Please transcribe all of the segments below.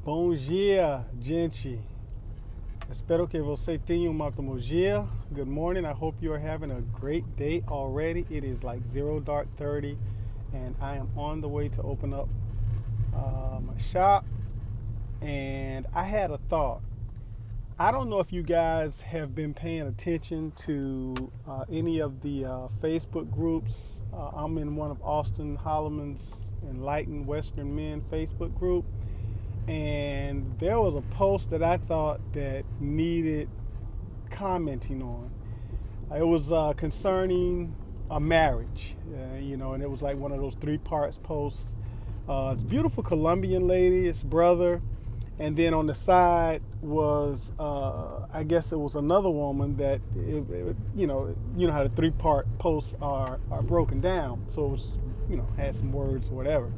Bom dia, gente. Espero que você tenha um ótimo dia. Good morning. I hope you are having a great day already. It is like 0:30, and I am on the way to open up my shop. And I had a thought. I don't know if you guys have been paying attention to any of the Facebook groups. I'm in one of Austin Holloman's Enlightened Western Men Facebook group. And there was a post that I thought that needed commenting on. It was concerning a marriage, and it was like one of those 3 parts posts. It's a beautiful Colombian lady, it's brother, and then on the side was, I guess it was another woman that, you know how the 3-part posts are broken down. So it was, had some words or whatever.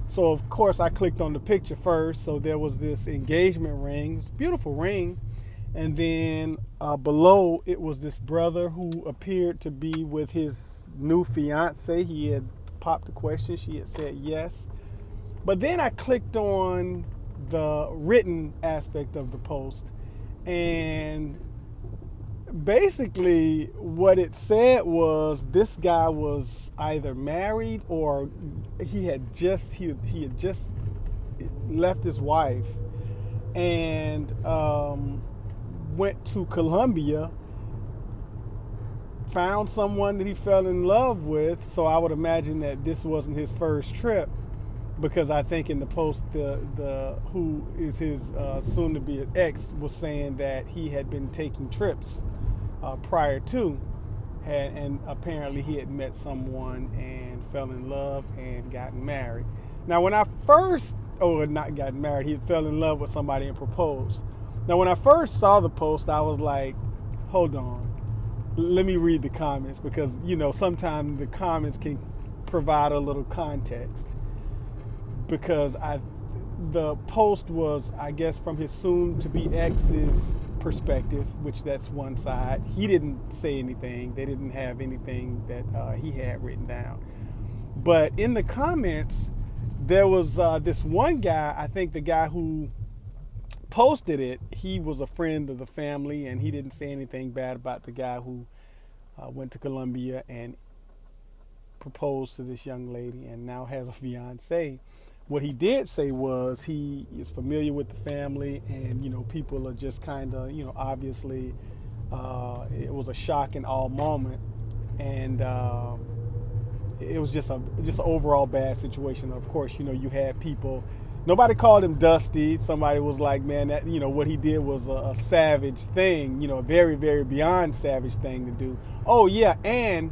So of course I clicked on the picture first. So there was this engagement ring, it's a beautiful ring, and then below it was this brother who appeared to be with his new fiance. He had popped the question, she had said yes. But then I clicked on the written aspect of the post, and basically what it said was this guy was either married or he had just left his wife and went to Colombia, found someone that he fell in love with. So I would imagine that this wasn't his first trip, because I think in the post the who is his soon to be ex was saying that he had been taking trips prior to, and apparently he had met someone and fell in love and gotten married. Now when I first, not gotten married, he fell in love with somebody and proposed. Now when I first saw the post, I was like, hold on, let me read the comments, because sometimes the comments can provide a little context. Because the post was, I guess, from his soon-to-be ex's perspective, which that's one side. He didn't say anything. They didn't have anything that he had written down. But in the comments, there was this one guy, I think the guy who posted it, he was a friend of the family, and he didn't say anything bad about the guy who went to Colombia and proposed to this young lady and now has a fiance. What he did say was he is familiar with the family, and people are just kind of, obviously it was a shock and awe moment, and it was just an overall bad situation. Of course, you had people. Nobody called him Dusty. Somebody was like, man, that what he did was a savage thing, a very, very beyond savage thing to do. Oh yeah, and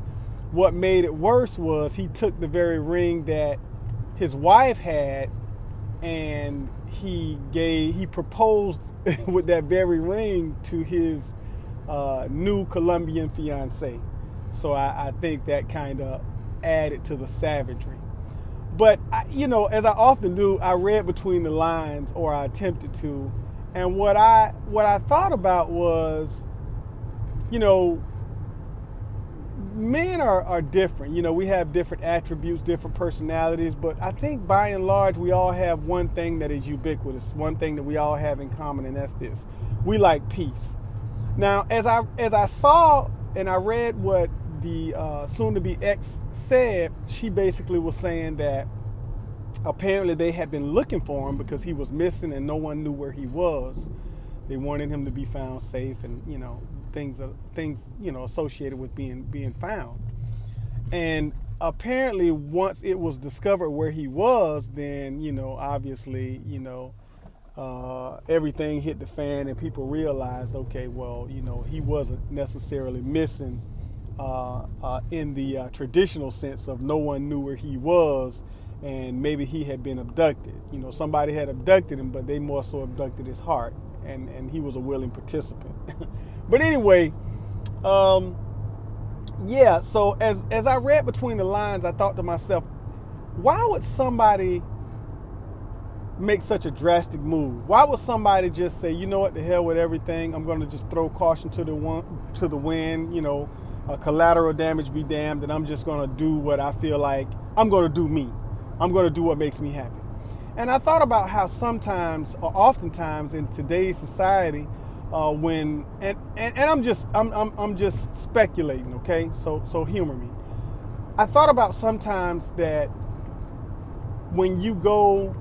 what made it worse was he took the very ring that his wife had, and he proposed with that very ring to his new Colombian fiance. So I think that kind of added to the savagery. But as I often do, I read between the lines, or I attempted to, and what I thought about was, men are different. We have different attributes, different personalities, but I think by and large we all have one thing that is ubiquitous, one thing that we all have in common, and that's this: we like peace. Now, as I saw and I read what the soon-to-be ex said, she basically was saying that apparently they had been looking for him because he was missing and no one knew where he was. They wanted him to be found safe, and things associated with being found. And apparently once it was discovered where he was, then obviously everything hit the fan, and people realized, okay, well, he wasn't necessarily missing in the traditional sense of no one knew where he was, and maybe he had been abducted. Somebody had abducted him, but they more so abducted his heart, and he was a willing participant. But anyway, yeah, so as I read between the lines, I thought to myself, why would somebody make such a drastic move? Why would somebody just say, you know what, the hell with everything, I'm going to just throw caution to the wind, collateral damage be damned, and I'm just going to do what I feel like, I'm going to do me. I'm going to do what makes me happy. And I thought about how sometimes, or oftentimes in today's society, when I'm just speculating, okay? So humor me. I thought about sometimes that when you go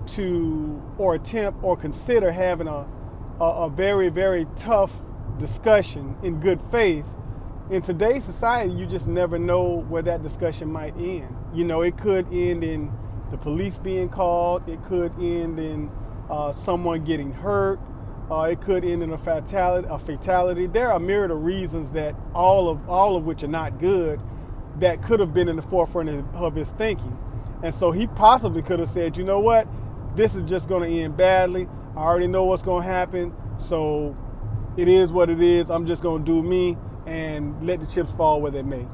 to or attempt or consider having a very, very tough discussion in good faith, in today's society, you just never know where that discussion might end. You know, it could end in the police being called. It could end in someone getting hurt. It could end in a fatality. There are a myriad of reasons that all of which are not good that could have been in the forefront of his thinking. And so he possibly could have said, you know what, this is just going to end badly. I already know what's going to happen. So it is what it is. I'm just going to do me and let the chips fall where they may.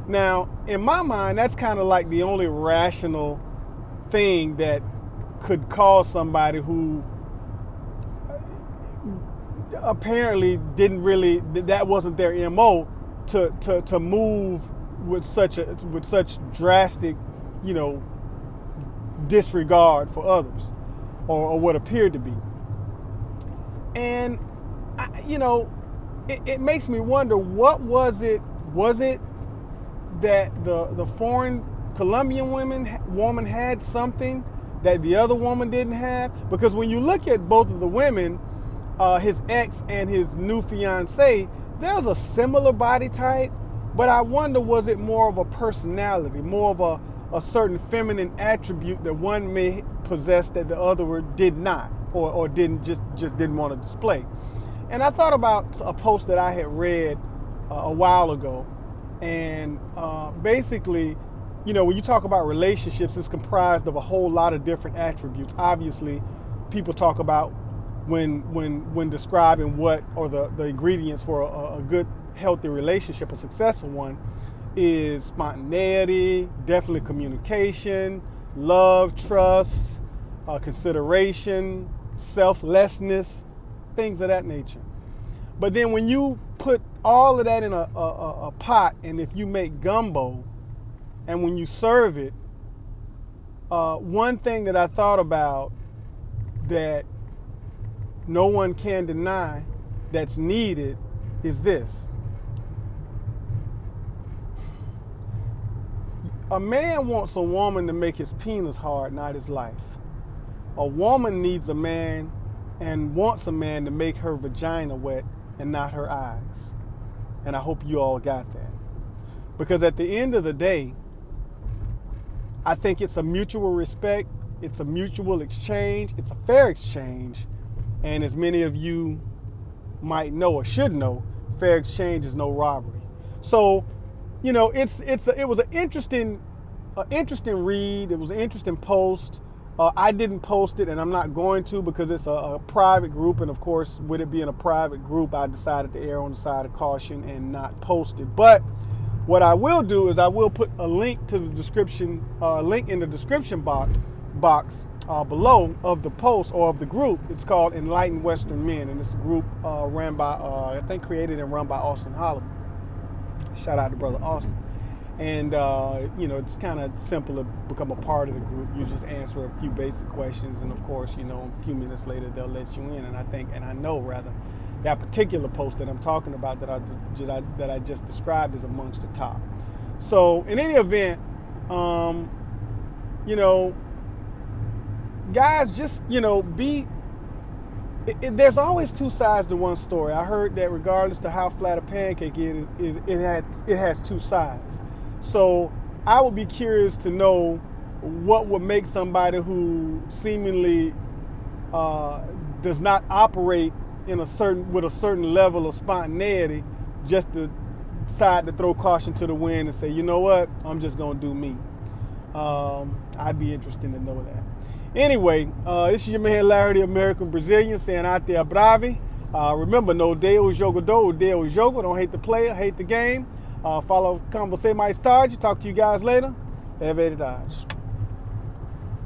Now, in my mind, that's kind of like the only rational thing that could cause somebody who apparently that wasn't their MO to move with such drastic, disregard for others, or what appeared to be. And it makes me wonder, what was it? Was it that the foreign Colombian woman had something that the other woman didn't have? Because when you look at both of the women, his ex and his new fiance, there's a similar body type, but I wonder, was it more of a personality, more of a certain feminine attribute that one may possess that the other did not, or didn't just didn't want to display? And I thought about a post that I had read a while ago, and basically, when you talk about relationships, it's comprised of a whole lot of different attributes. Obviously, people talk about when describing what, or the ingredients for a good, healthy relationship, a successful one, is spontaneity, definitely communication, love, trust, consideration, selflessness, things of that nature. But then when you put all of that in a pot, and if you make gumbo, and when you serve it, one thing that I thought about that no one can deny that's needed is this. A man wants a woman to make his penis hard, not his life. A woman needs a man and wants a man to make her vagina wet and not her eyes. And I hope you all got that. Because at the end of the day, I think it's a mutual respect, it's a mutual exchange, it's a fair exchange. And as many of you might know or should know, fair exchange is no robbery. So, it was an interesting read. It was an interesting post. I didn't post it, and I'm not going to, because it's a private group, and of course, with it being a private group, I decided to err on the side of caution and not post it. But what I will do is I will put a link to the description, link in the description box below of the post or of the group. It's called Enlightened Western Men, and it's a group ran by, I think created and run by Austin Holloman. Shout out to brother Austin. And it's kind of simple to become a part of the group. You just answer a few basic questions, and of course, a few minutes later they'll let you in. And I know that particular post that I'm talking about that I just described is amongst the top. So in any event, guys, just there's always two sides to one story. I heard that regardless to how flat a pancake is, it has two sides. So I would be curious to know what would make somebody who seemingly does not operate with a certain level of spontaneity just to decide to throw caution to the wind and say, you know what, I'm just gonna do me. I'd be interested to know that. Anyway, this is your man Larry, the American Brazilian, saying out there, bravi. Remember, no Deus jogador, Deus jogo. Don't hate the player, hate the game. Follow Conversei Mais Tarde. Talk to you guys later. É verdade.